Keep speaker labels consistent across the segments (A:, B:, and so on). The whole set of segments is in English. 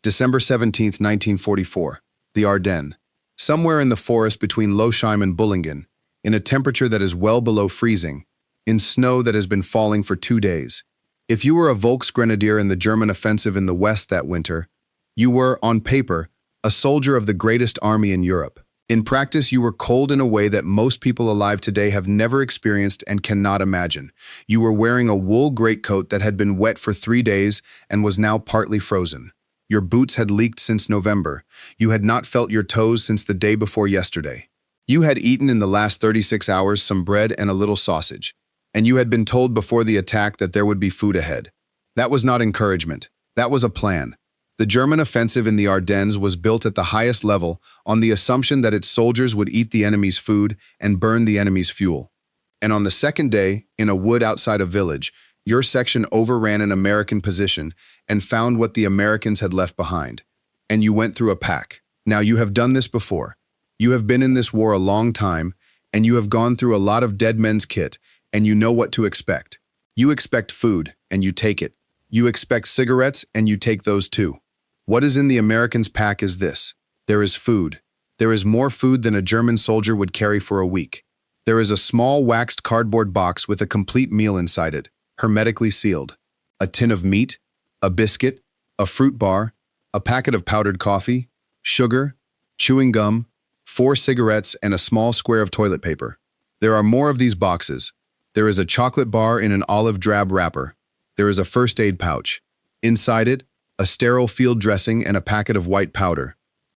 A: December 17, 1944. The Ardennes. Somewhere in the forest between Lochheim and Bullingen, in a temperature that is well below freezing, in snow that has been falling for 2 days. If you were a Volksgrenadier in the German offensive in the West that winter, you were, on paper, a soldier of the greatest army in Europe. In practice, you were cold in a way that most people alive today have never experienced and cannot imagine. You were wearing a wool greatcoat that had been wet for 3 days and was now partly frozen. Your boots had leaked since November. You had not felt your toes since the day before yesterday. You had eaten in the last 36 hours some bread and a little sausage, and you had been told before the attack that there would be food ahead. That was not encouragement. That was a plan. The German offensive in the Ardennes was built at the highest level on the assumption that its soldiers would eat the enemy's food and burn the enemy's fuel. And on the second day, in a wood outside a village, your section overran an American position and found what the Americans had left behind. And you went through a pack. Now, you have done this before. You have been in this war a long time, and you have gone through a lot of dead men's kit, and you know what to expect. You expect food, and you take it. You expect cigarettes, and you take those too. What is in the Americans' pack is this. There is food. There is more food than a German soldier would carry for a week. There is a small waxed cardboard box with a complete meal inside it, hermetically sealed. A tin of meat, a biscuit, a fruit bar, a packet of powdered coffee, sugar, chewing gum, 4 cigarettes, and a small square of toilet paper. There are more of these boxes. There is a chocolate bar in an olive drab wrapper. There is a first aid pouch. Inside it, a sterile field dressing and a packet of white powder.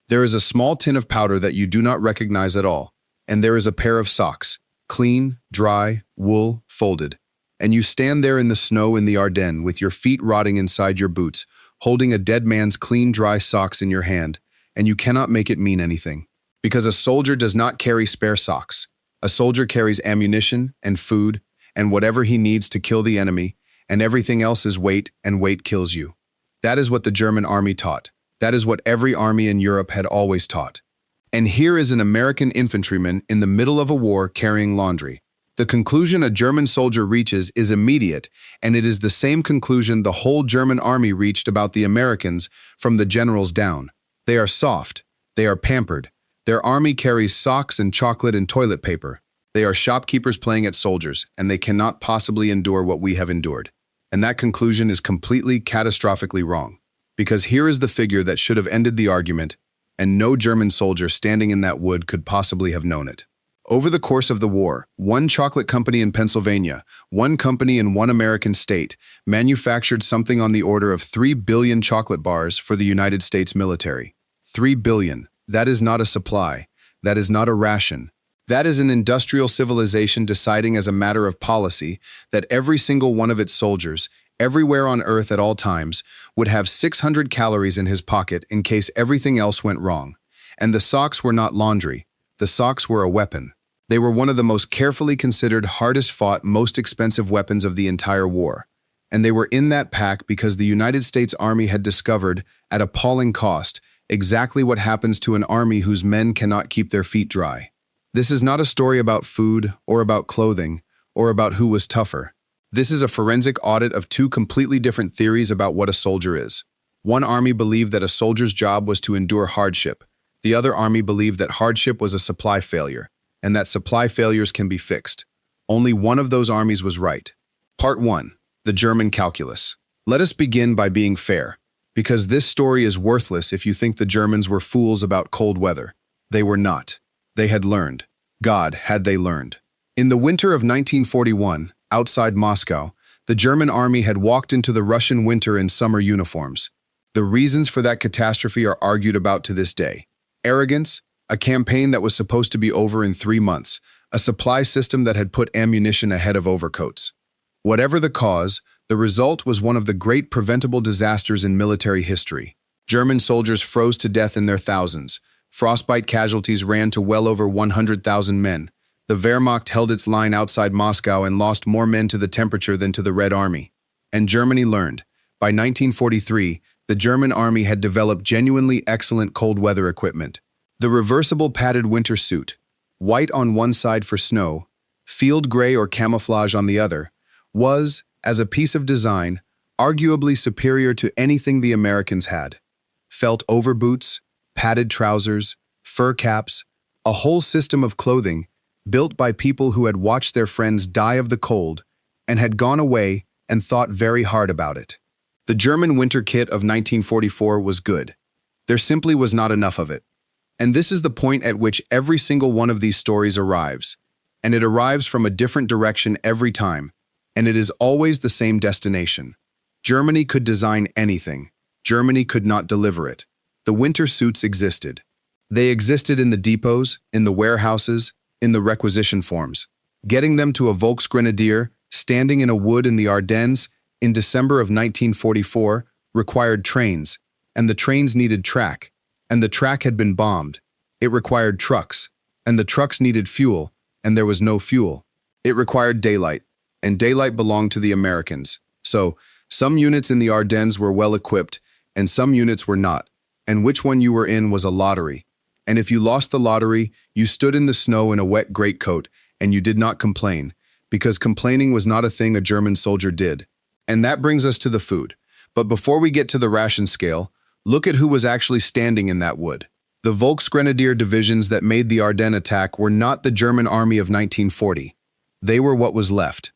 A: There is a small tin of powder that you do not recognize at all, and there is a pair of socks, clean, dry, wool, folded. And you stand there in the snow in the Ardennes with your feet rotting inside your boots, holding a dead man's clean, dry socks in your hand, and you cannot make it mean anything. Because a soldier does not carry spare socks. A soldier carries ammunition and food and whatever he needs to kill the enemy, and everything else is weight, and weight kills you. That is what the German army taught. That is what every army in Europe had always taught. And here is an American infantryman in the middle of a war carrying laundry. The conclusion a German soldier reaches is immediate, and it is the same conclusion the whole German army reached about the Americans from the generals down. They are soft. They are pampered. Their army carries socks and chocolate and toilet paper. They are shopkeepers playing at soldiers, and they cannot possibly endure what we have endured. And that conclusion is completely, catastrophically wrong. Because here is the figure that should have ended the argument, and no German soldier standing in that wood could possibly have known it. Over the course of the war, one chocolate company in Pennsylvania, one company in one American state, manufactured something on the order of 3 billion chocolate bars for the United States military. 3 billion. That is not a supply. That is not a ration. That is an industrial civilization deciding as a matter of policy that every single one of its soldiers, everywhere on Earth at all times, would have 600 calories in his pocket in case everything else went wrong. And the socks were not laundry. The socks were a weapon. They were one of the most carefully considered, hardest fought, most expensive weapons of the entire war. And they were in that pack because the United States Army had discovered, at appalling cost, exactly what happens to an army whose men cannot keep their feet dry. This is not a story about food, or about clothing, or about who was tougher. This is a forensic audit of 2 completely different theories about what a soldier is. One army believed that a soldier's job was to endure hardship. The other army believed that hardship was a supply failure, and that supply failures can be fixed. Only one of those armies was right. Part 1. The German Calculus. Let us begin by being fair, because this story is worthless if you think the Germans were fools about cold weather. They were not. They had learned. God, had they learned. In the winter of 1941, outside Moscow, the German army had walked into the Russian winter in summer uniforms. The reasons for that catastrophe are argued about to this day. Arrogance, a campaign that was supposed to be over in 3 months, a supply system that had put ammunition ahead of overcoats. Whatever the cause, the result was one of the great preventable disasters in military history. German soldiers froze to death in their thousands. Frostbite casualties ran to well over 100,000 men. The Wehrmacht held its line outside Moscow and lost more men to the temperature than to the Red Army. And Germany learned. By 1943, the German army had developed genuinely excellent cold weather equipment. The reversible padded winter suit, white on one side for snow, field gray or camouflage on the other, was, as a piece of design, arguably superior to anything the Americans had. felt overboots, padded trousers, fur caps, a whole system of clothing built by people who had watched their friends die of the cold and had gone away and thought very hard about it. The German winter kit of 1944 was good. There simply was not enough of it. And this is the point at which every single one of these stories arrives. And it arrives from a different direction every time, and it is always the same destination. Germany could design anything. Germany could not deliver it. The winter suits existed. They existed in the depots, in the warehouses, in the requisition forms. Getting them to a Volksgrenadier standing in a wood in the Ardennes in December of 1944 required trains, and the trains needed track, and the track had been bombed. It required trucks, and the trucks needed fuel, and there was no fuel. It required daylight, and daylight belonged to the Americans. So, some units in the Ardennes were well equipped, and some units were not, and which one you were in was a lottery. And if you lost the lottery, you stood in the snow in a wet greatcoat, and you did not complain, because complaining was not a thing a German soldier did. And that brings us to the food. But before we get to the ration scale, look at who was actually standing in that wood. The Volksgrenadier divisions that made the Ardennes attack were not the German army of 1940. They were what was left.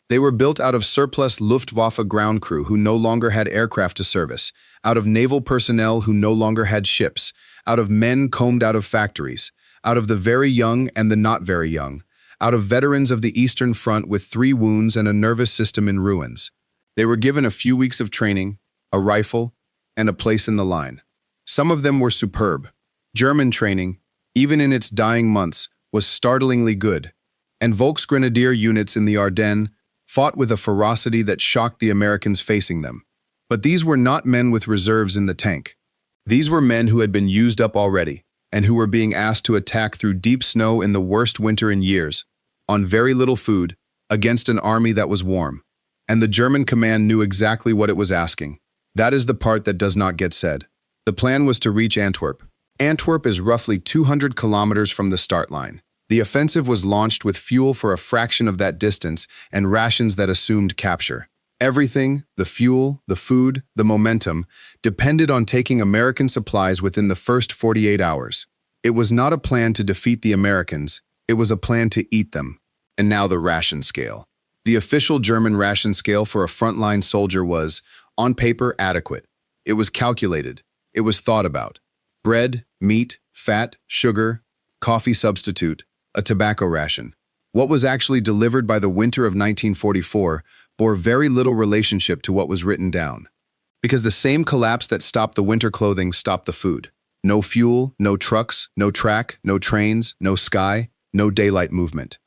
A: They were built out of surplus Luftwaffe ground crew who no longer had aircraft to service, out of naval personnel who no longer had ships, out of men combed out of factories, out of the very young and the not very young, out of veterans of the Eastern Front with 3 wounds and a nervous system in ruins. They were given a few weeks of training, a rifle, and a place in the line. Some of them were superb. German training, even in its dying months, was startlingly good, and Volksgrenadier units in the Ardennes fought with a ferocity that shocked the Americans facing them. But these were not men with reserves in the tank. These were men who had been used up already, and who were being asked to attack through deep snow in the worst winter in years, on very little food, against an army that was warm. And the German command knew exactly what it was asking. That is the part that does not get said. The plan was to reach Antwerp. Antwerp is roughly 200 kilometers from the start line. The offensive was launched with fuel for a fraction of that distance and rations that assumed capture. Everything, the fuel, the food, the momentum, depended on taking American supplies within the first 48 hours. It was not a plan to defeat the Americans, it was a plan to eat them. And now the ration scale. The official German ration scale for a frontline soldier was, on paper, adequate. It was calculated. It was thought about. Bread, meat, fat, sugar, coffee substitute, a tobacco ration. What was actually delivered by the winter of 1944 bore very little relationship to what was written down. Because the same collapse that stopped the winter clothing stopped the food. No fuel, no trucks, no track, no trains, no sky, no daylight movement.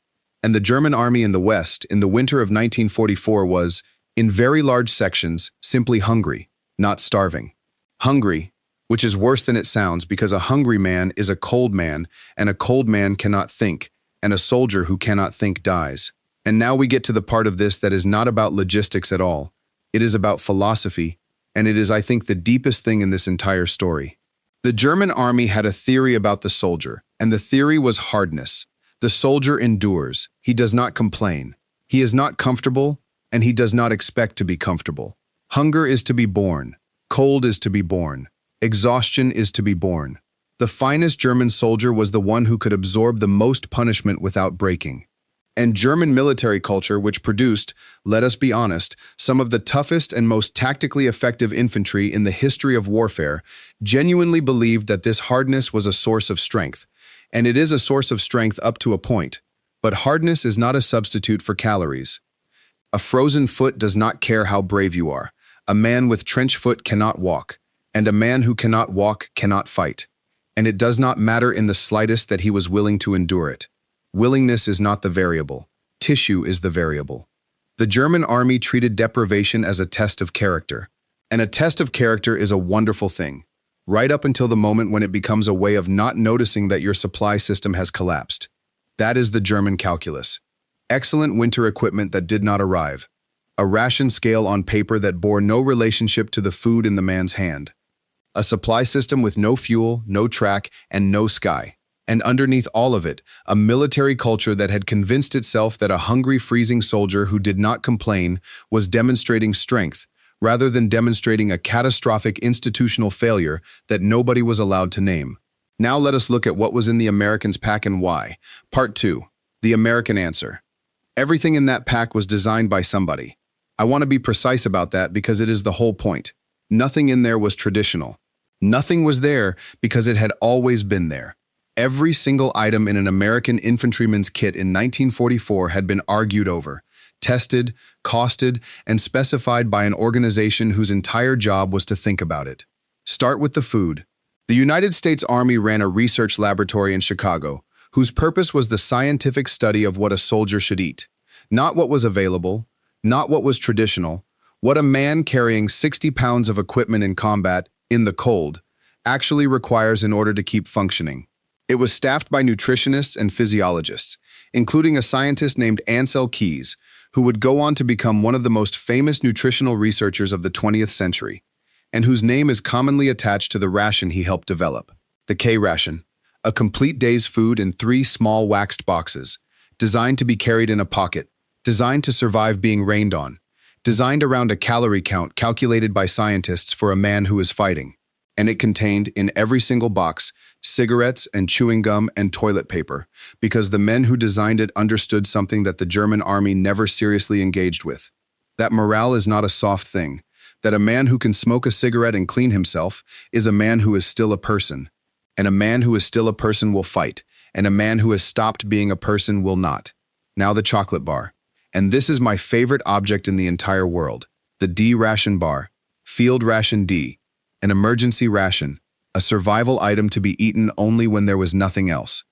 A: And the German army in the West in the winter of 1944 was, in very large sections, simply hungry, not starving. Hungry, which is worse than it sounds because a hungry man is a cold man, and a cold man cannot think, and a soldier who cannot think dies. And now we get to the part of this that is not about logistics at all. It is about philosophy, and it is, I think, the deepest thing in this entire story. The German army had a theory about the soldier, and the theory was hardness. The soldier endures. He does not complain. He is not comfortable, and he does not expect to be comfortable. Hunger is to be borne. Cold is to be borne. Exhaustion is to be borne. The finest German soldier was the one who could absorb the most punishment without breaking. And German military culture, which produced, let us be honest, some of the toughest and most tactically effective infantry in the history of warfare, genuinely believed that this hardness was a source of strength. And it is a source of strength up to a point. But hardness is not a substitute for calories. A frozen foot does not care how brave you are. A man with trench foot cannot walk, and a man who cannot walk cannot fight. And it does not matter in the slightest that he was willing to endure it. Willingness is not the variable. Tissue is the variable. The German army treated deprivation as a test of character. And a test of character is a wonderful thing, right up until the moment when it becomes a way of not noticing that your supply system has collapsed. That is the German calculus. Excellent winter equipment that did not arrive. A ration scale on paper that bore no relationship to the food in the man's hand. A supply system with no fuel, no track, and no sky. And underneath all of it, a military culture that had convinced itself that a hungry, freezing soldier who did not complain was demonstrating strength, rather than demonstrating a catastrophic institutional failure that nobody was allowed to name. Now let us look at what was in the Americans' pack and why. Part 2. The American answer. Everything in that pack was designed by somebody. I want to be precise about that because it is the whole point. Nothing in there was traditional. Nothing was there because it had always been there. Every single item in an American infantryman's kit in 1944 had been argued over, tested, costed, and specified by an organization whose entire job was to think about it. Start with the food. The United States Army ran a research laboratory in Chicago, whose purpose was the scientific study of what a soldier should eat. Not what was available, not what was traditional, what a man carrying 60 pounds of equipment in combat, in the cold, actually requires in order to keep functioning. It was staffed by nutritionists and physiologists, including a scientist named Ansel Keys, who would go on to become one of the most famous nutritional researchers of the 20th century, and whose name is commonly attached to the ration he helped develop. The K-ration, a complete day's food in 3 small waxed boxes, designed to be carried in a pocket, designed to survive being rained on, designed around a calorie count calculated by scientists for a man who is fighting. And it contained, in every single box, cigarettes and chewing gum and toilet paper, because the men who designed it understood something that the German army never seriously engaged with. That morale is not a soft thing, that a man who can smoke a cigarette and clean himself is a man who is still a person, and a man who is still a person will fight, and a man who has stopped being a person will not. Now the chocolate bar. And this is my favorite object in the entire world, the D-ration bar, field ration D, an emergency ration, a survival item to be eaten only when there was nothing else.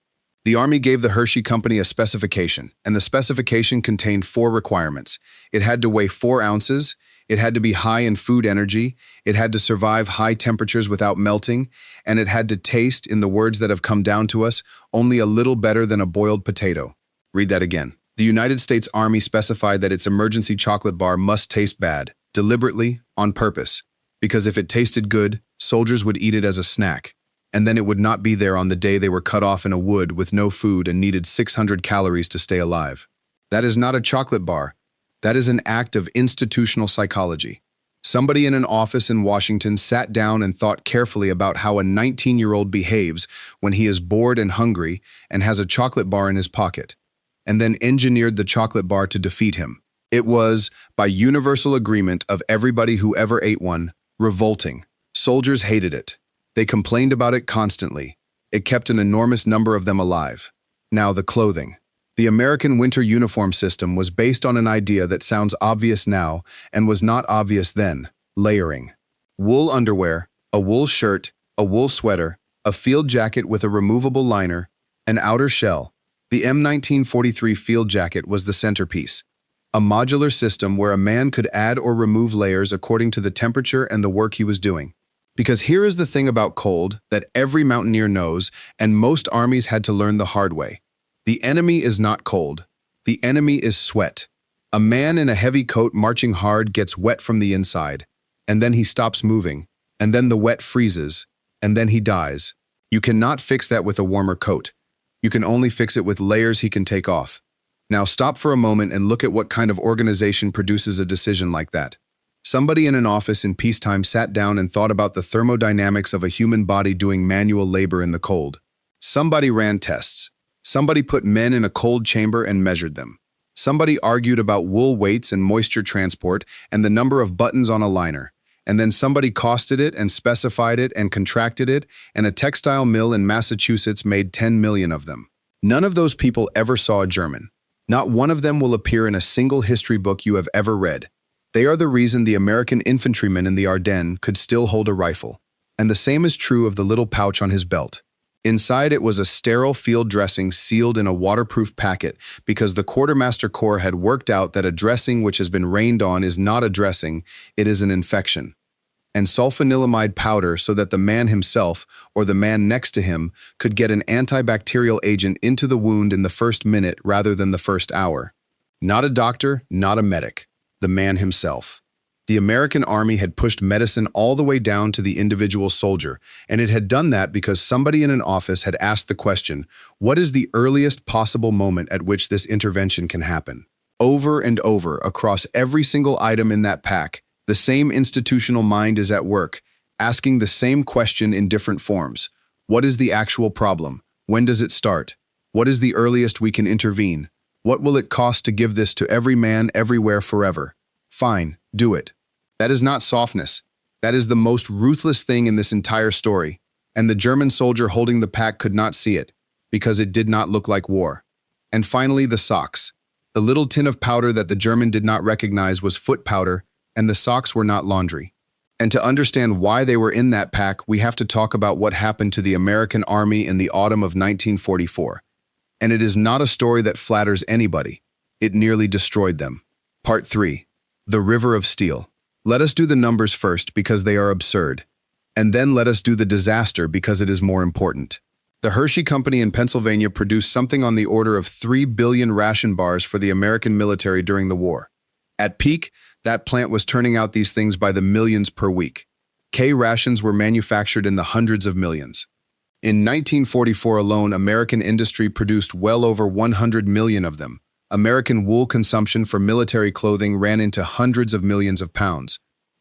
A: The Army gave the Hershey Company a specification, and the specification contained 4 requirements. It had to weigh 4 ounces, it had to be high in food energy, it had to survive high temperatures without melting, and it had to taste, in the words that have come down to us, only a little better than a boiled potato. Read that again. The United States Army specified that its emergency chocolate bar must taste bad, deliberately, on purpose, because if it tasted good, soldiers would eat it as a snack, and then it would not be there on the day they were cut off in a wood with no food and needed 600 calories to stay alive. That is not a chocolate bar. That is an act of institutional psychology. Somebody in an office in Washington sat down and thought carefully about how a 19-year-old behaves when he is bored and hungry and has a chocolate bar in his pocket, and then engineered the chocolate bar to defeat him. It was, by universal agreement of everybody who ever ate one, revolting. Soldiers hated it. They complained about it constantly. It kept an enormous number of them alive. Now the clothing. The American winter uniform system was based on an idea that sounds obvious now and was not obvious then: layering. Wool underwear, a wool shirt, a wool sweater, a field jacket with a removable liner, an outer shell. The M1943 field jacket was the centerpiece, a modular system where a man could add or remove layers according to the temperature and the work he was doing. Because here is the thing about cold that every mountaineer knows, and most armies had to learn the hard way. The enemy is not cold. The enemy is sweat. A man in a heavy coat marching hard gets wet from the inside, and then he stops moving, and then the wet freezes, and then he dies. You cannot fix that with a warmer coat. You can only fix it with layers he can take off. Now stop for a moment and look at what kind of organization produces a decision like that. Somebody in an office in peacetime sat down and thought about the thermodynamics of a human body doing manual labor in the cold. Somebody ran tests. Somebody put men in a cold chamber and measured them. Somebody argued about wool weights and moisture transport and the number of buttons on a liner. And then somebody costed it and specified it and contracted it, and a textile mill in Massachusetts made 10 million of them. None of those people ever saw a German. Not one of them will appear in a single history book you have ever read. They are the reason the American infantryman in the Ardennes could still hold a rifle. And the same is true of the little pouch on his belt. Inside it was a sterile field dressing sealed in a waterproof packet because the quartermaster corps had worked out that a dressing which has been rained on is not a dressing, it is an infection. And sulfanilamide powder so that the man himself or the man next to him could get an antibacterial agent into the wound in the first minute rather than the first hour. Not a doctor, not a medic, the man himself. The American Army had pushed medicine all the way down to the individual soldier, and it had done that because somebody in an office had asked the question, what is the earliest possible moment at which this intervention can happen? Over and over, across every single item in that pack, The same institutional mind is at work, asking the same question in different forms. What is the actual problem? When does it start? What is the earliest we can intervene? What will it cost to give this to every man everywhere forever? Fine, do it. That is not softness. That is the most ruthless thing in this entire story. And the German soldier holding the pack could not see it, because it did not look like war. And finally, the socks. The little tin of powder that the German did not recognize was foot powder, and the socks were not laundry. And to understand why they were in that pack, we have to talk about what happened to the American army in the autumn of 1944. And it is not a story that flatters anybody. It nearly destroyed them. Part 3. The River of Steel. Let us do the numbers first because they are absurd. And then let us do the disaster because it is more important. The Hershey Company in Pennsylvania produced something on the order of 3 billion ration bars for the American military during the war. At peak, that plant was turning out these things by the millions per week. K rations were manufactured in the hundreds of millions. In 1944 alone, American industry produced well over 100 million of them. American wool consumption for military clothing ran into hundreds of millions of pounds.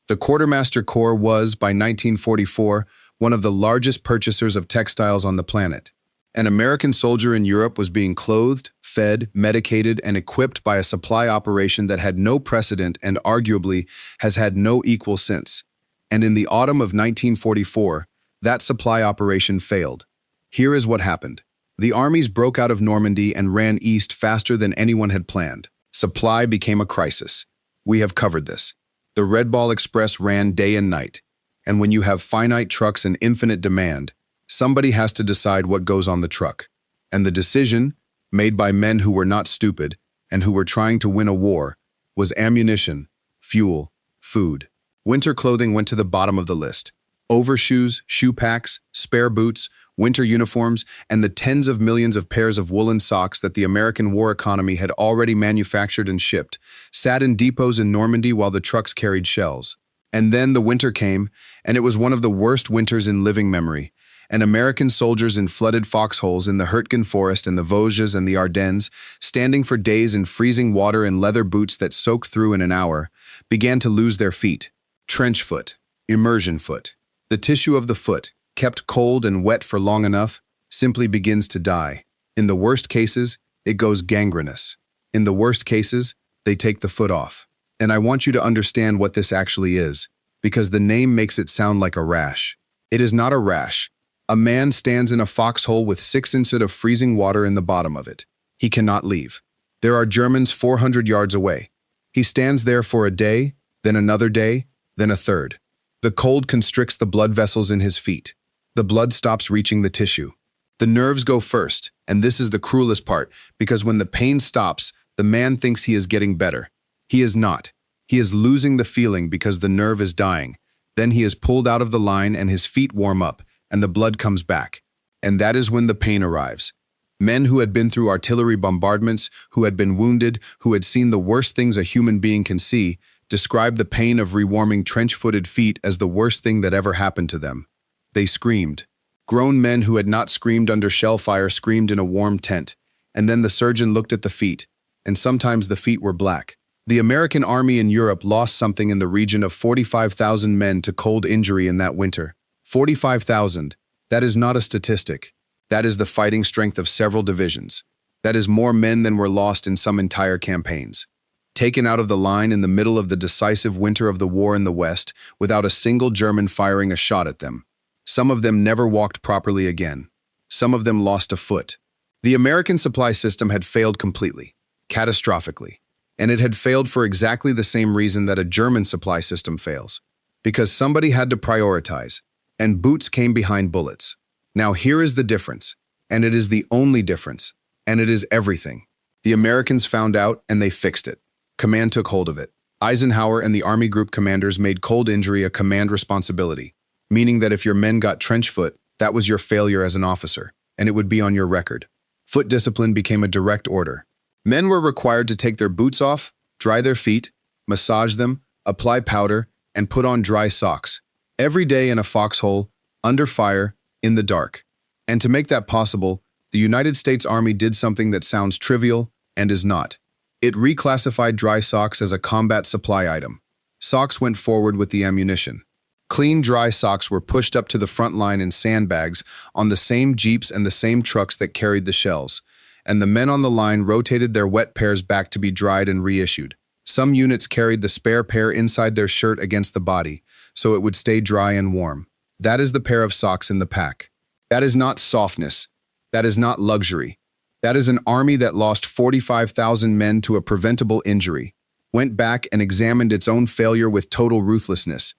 A: The Quartermaster Corps was, by 1944, one of the largest purchasers of textiles on the planet. An American soldier in Europe was being clothed, fed, medicated, and equipped by a supply operation that had no precedent and arguably has had no equal since. And in the autumn of 1944, that supply operation failed. Here is what happened. The armies broke out of Normandy and ran east faster than anyone had planned. Supply became a crisis. We have covered this. The Red Ball Express ran day and night. And when you have finite trucks and infinite demand, somebody has to decide what goes on the truck. And the decision, made by men who were not stupid and who were trying to win a war, was ammunition, fuel, food. Winter clothing went to the bottom of the list. Overshoes, shoe packs, spare boots, winter uniforms, and the tens of millions of pairs of woolen socks that the American war economy had already manufactured and shipped, sat in depots in Normandy while the trucks carried shells. And then the winter came, and it was one of the worst winters in living memory. And American soldiers in flooded foxholes in the Hurtgen forest and the Vosges and the Ardennes, standing for days in freezing water in leather boots that soaked through in an hour, began to lose their feet. Trench foot, immersion foot. The tissue of the foot, kept cold and wet for long enough, simply begins to die. In the worst cases, it goes gangrenous. In the worst cases, they take the foot off. And I want you to understand what this actually is, because the name makes it sound like a rash. It is not a rash. A man stands in a foxhole with 6 inches of freezing water in the bottom of it. He cannot leave. There are Germans 400 yards away. He stands there for a day, then another day, then a third. The cold constricts the blood vessels in his feet. The blood stops reaching the tissue. The nerves go first, and this is the cruelest part, because when the pain stops, the man thinks he is getting better. He is not. He is losing the feeling because the nerve is dying. Then he is pulled out of the line and his feet warm up, and the blood comes back. And that is when the pain arrives. Men who had been through artillery bombardments, who had been wounded, who had seen the worst things a human being can see, described the pain of rewarming trench-footed feet as the worst thing that ever happened to them. They screamed. Grown men who had not screamed under shell fire screamed in a warm tent, and then the surgeon looked at the feet, and sometimes the feet were black. The American army in Europe lost something in the region of 45,000 men to cold injury in that winter. 45,000. That is not a statistic. That is the fighting strength of several divisions. That is more men than were lost in some entire campaigns. Taken out of the line in the middle of the decisive winter of the war in the West, without a single German firing a shot at them. Some of them never walked properly again. Some of them lost a foot. The American supply system had failed completely, catastrophically. And it had failed for exactly the same reason that a German supply system fails. Because somebody had to prioritize, and boots came behind bullets. Now here is the difference, and it is the only difference, and it is everything. The Americans found out, and they fixed it. Command took hold of it. Eisenhower and the Army Group commanders made cold injury a command responsibility, meaning that if your men got trench foot, that was your failure as an officer, and it would be on your record. Foot discipline became a direct order. Men were required to take their boots off, dry their feet, massage them, apply powder, and put on dry socks. Every day in a foxhole, under fire, in the dark. And to make that possible, the United States Army did something that sounds trivial and is not. It reclassified dry socks as a combat supply item. Socks went forward with the ammunition. Clean, dry socks were pushed up to the front line in sandbags on the same jeeps and the same trucks that carried the shells, and the men on the line rotated their wet pairs back to be dried and reissued. Some units carried the spare pair inside their shirt against the body, so it would stay dry and warm. That is the pair of socks in the pack. That is not softness. That is not luxury. That is an army that lost 45,000 men to a preventable injury, went back and examined its own failure with total ruthlessness,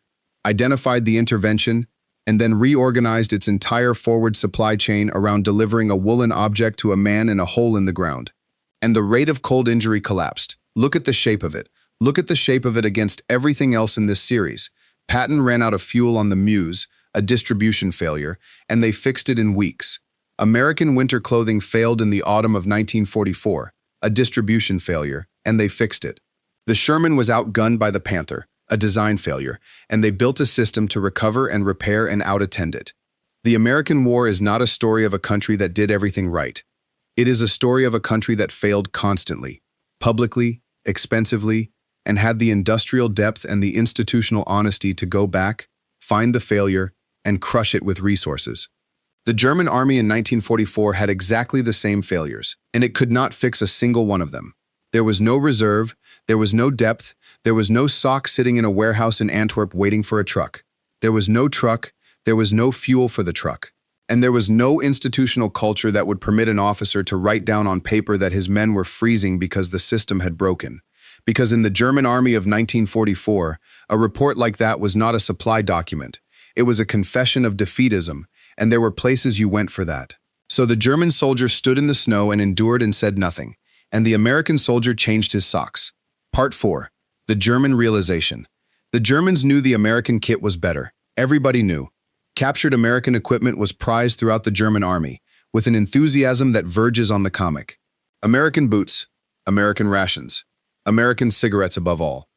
A: identified the intervention, and then reorganized its entire forward supply chain around delivering a woolen object to a man in a hole in the ground. And the rate of cold injury collapsed. Look at the shape of it. Look at the shape of it against everything else in this series. Patton ran out of fuel on the Muse, a distribution failure, and they fixed it in weeks. American winter clothing failed in the autumn of 1944, a distribution failure, and they fixed it. The Sherman was outgunned by the Panther, a design failure, and they built a system to recover and repair and out-attend it. The American war is not a story of a country that did everything right. It is a story of a country that failed constantly, publicly, expensively, and had the industrial depth and the institutional honesty to go back, find the failure, and crush it with resources. The German army in 1944 had exactly the same failures, and it could not fix a single one of them. There was no reserve, there was no depth, there was no sock sitting in a warehouse in Antwerp waiting for a truck. There was no truck, there was no fuel for the truck. And there was no institutional culture that would permit an officer to write down on paper that his men were freezing because the system had broken. Because in the German army of 1944, a report like that was not a supply document. It was a confession of defeatism, and there were places you went for that. So the German soldier stood in the snow and endured and said nothing, and the American soldier changed his socks. Part 4. The German realization. The Germans knew the American kit was better. Everybody knew. Captured American equipment was prized throughout the German army, with an enthusiasm that verges on the comic. American boots, American rations, American cigarettes above all.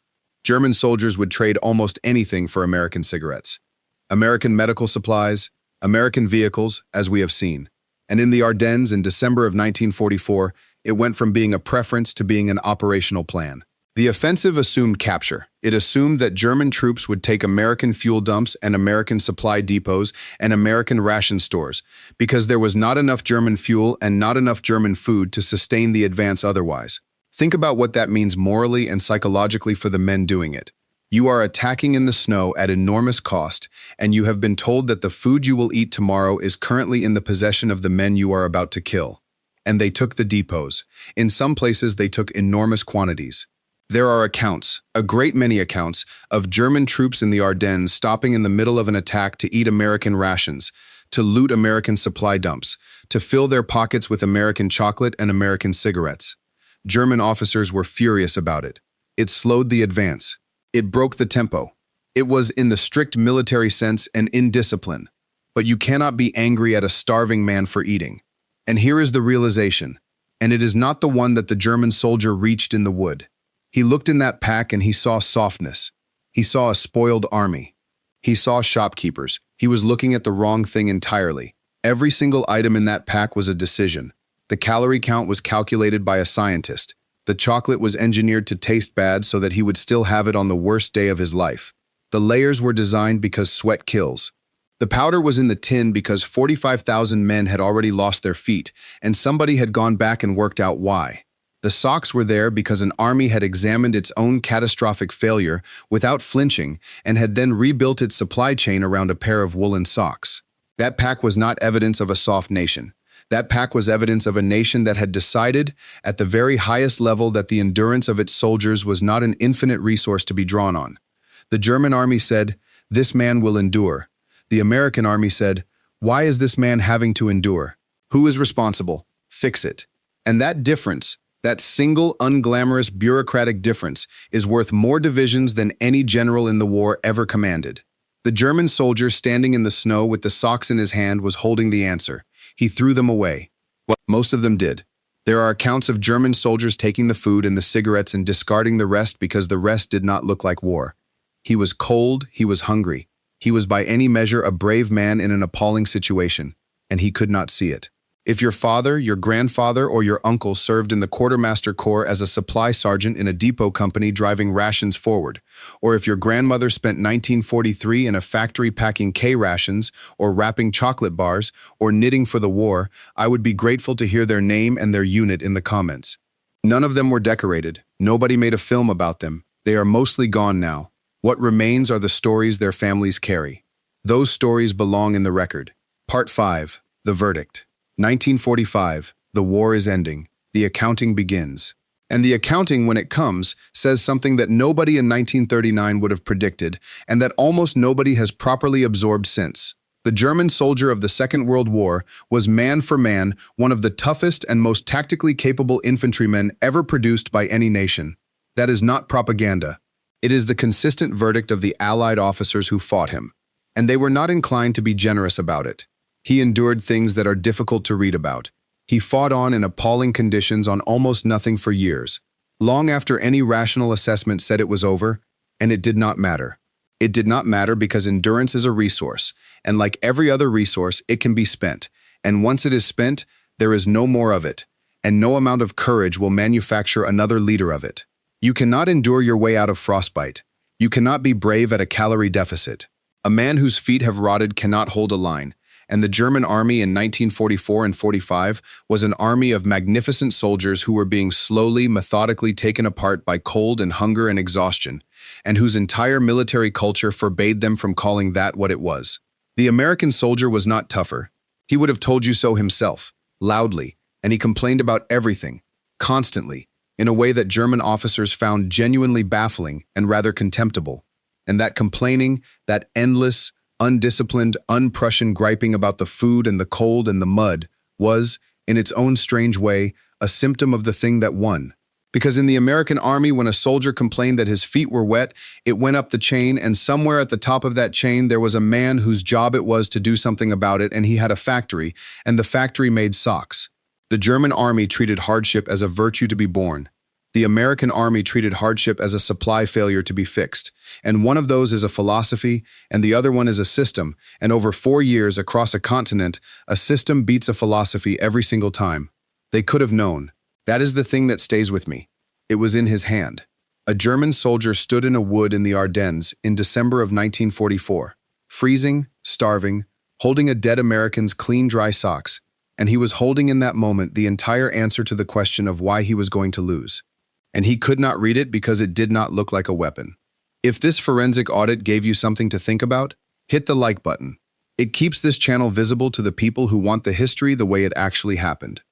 A: German soldiers would trade almost anything for American cigarettes. American medical supplies, American vehicles, as we have seen. And in the Ardennes in December of 1944, it went from being a preference to being an operational plan. The offensive assumed capture. It assumed that German troops would take American fuel dumps and American supply depots and American ration stores, because there was not enough German fuel and not enough German food to sustain the advance otherwise. Think about what that means morally and psychologically for the men doing it. You are attacking in the snow at enormous cost, and you have been told that the food you will eat tomorrow is currently in the possession of the men you are about to kill. And they took the depots. In some places, they took enormous quantities. There are accounts, a great many accounts, of German troops in the Ardennes stopping in the middle of an attack to eat American rations, to loot American supply dumps, to fill their pockets with American chocolate and American cigarettes. German officers were furious about it. It slowed the advance. It broke the tempo. It was, in the strict military sense, an indiscipline. But you cannot be angry at a starving man for eating. And here is the realization, and it is not the one that the German soldier reached in the wood. He looked in that pack and he saw softness. He saw a spoiled army. He saw shopkeepers. He was looking at the wrong thing entirely. Every single item in that pack was a decision. The calorie count was calculated by a scientist. The chocolate was engineered to taste bad so that he would still have it on the worst day of his life. The layers were designed because sweat kills. The powder was in the tin because 45,000 men had already lost their feet, and somebody had gone back and worked out why. The socks were there because an army had examined its own catastrophic failure without flinching and had then rebuilt its supply chain around a pair of woolen socks. That pack was not evidence of a soft nation. That pack was evidence of a nation that had decided, at the very highest level, that the endurance of its soldiers was not an infinite resource to be drawn on. The German army said, "This man will endure." The American army said, "Why is this man having to endure? Who is responsible? Fix it." And that difference, that single, unglamorous, bureaucratic difference, is worth more divisions than any general in the war ever commanded. The German soldier standing in the snow with the socks in his hand was holding the answer. He threw them away. Well, most of them did. There are accounts of German soldiers taking the food and the cigarettes and discarding the rest because the rest did not look like war. He was cold, he was hungry. He was by any measure a brave man in an appalling situation, and he could not see it. If your father, your grandfather, or your uncle served in the Quartermaster Corps as a supply sergeant in a depot company driving rations forward, or if your grandmother spent 1943 in a factory packing K-rations, or wrapping chocolate bars, or knitting for the war, I would be grateful to hear their name and their unit in the comments. None of them were decorated. Nobody made a film about them. They are mostly gone now. What remains are the stories their families carry. Those stories belong in the record. Part 5. The Verdict. 1945. The war is ending. The accounting begins. And the accounting, when it comes, says something that nobody in 1939 would have predicted, and that almost nobody has properly absorbed since. The German soldier of the Second World War was man for man one of the toughest and most tactically capable infantrymen ever produced by any nation. That is not propaganda. It is the consistent verdict of the Allied officers who fought him. And they were not inclined to be generous about it. He endured things that are difficult to read about. He fought on in appalling conditions on almost nothing for years, long after any rational assessment said it was over, and it did not matter. It did not matter because endurance is a resource, and like every other resource, it can be spent. And once it is spent, there is no more of it, and no amount of courage will manufacture another liter of it. You cannot endure your way out of frostbite. You cannot be brave at a calorie deficit. A man whose feet have rotted cannot hold a line. And the German army in 1944 and 45 was an army of magnificent soldiers who were being slowly, methodically taken apart by cold and hunger and exhaustion, and whose entire military culture forbade them from calling that what it was. The American soldier was not tougher. He would have told you so himself, loudly, and he complained about everything, constantly, in a way that German officers found genuinely baffling and rather contemptible. And that complaining, that endless, undisciplined, un-Prussian griping about the food and the cold and the mud was, in its own strange way, a symptom of the thing that won. Because in the American army, when a soldier complained that his feet were wet, it went up the chain, and somewhere at the top of that chain there was a man whose job it was to do something about it, and he had a factory, and the factory made socks. The German army treated hardship as a virtue to be borne. The American army treated hardship as a supply failure to be fixed, and one of those is a philosophy, and the other one is a system, and over 4 years across a continent, a system beats a philosophy every single time. They could have known. That is the thing that stays with me. It was in his hand. A German soldier stood in a wood in the Ardennes in December of 1944, freezing, starving, holding a dead American's clean, dry socks, and he was holding in that moment the entire answer to the question of why he was going to lose. And he could not read it because it did not look like a weapon. If this forensic audit gave you something to think about, hit the like button. It keeps this channel visible to the people who want the history the way it actually happened.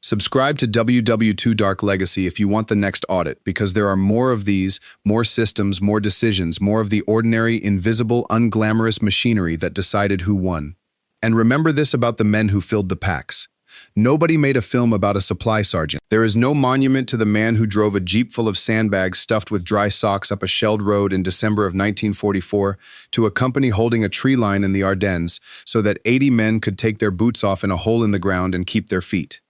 A: Subscribe to WWII Dark Legacy if you want the next audit, because there are more of these, more systems, more decisions, more of the ordinary, invisible, unglamorous machinery that decided who won. And remember this about the men who filled the packs. Nobody made a film about a supply sergeant. There is no monument to the man who drove a jeep full of sandbags stuffed with dry socks up a shelled road in December of 1944 to a company holding a tree line in the Ardennes so that 80 men could take their boots off in a hole in the ground and keep their feet.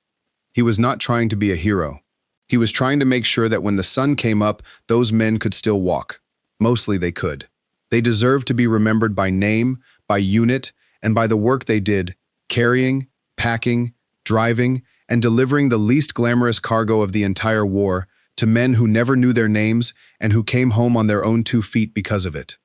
A: He was not trying to be a hero. He was trying to make sure that when the sun came up, those men could still walk. Mostly they could. They deserved to be remembered by name, by unit, and by the work they did, carrying, packing, driving, and delivering the least glamorous cargo of the entire war to men who never knew their names and who came home on their own 2 feet because of it.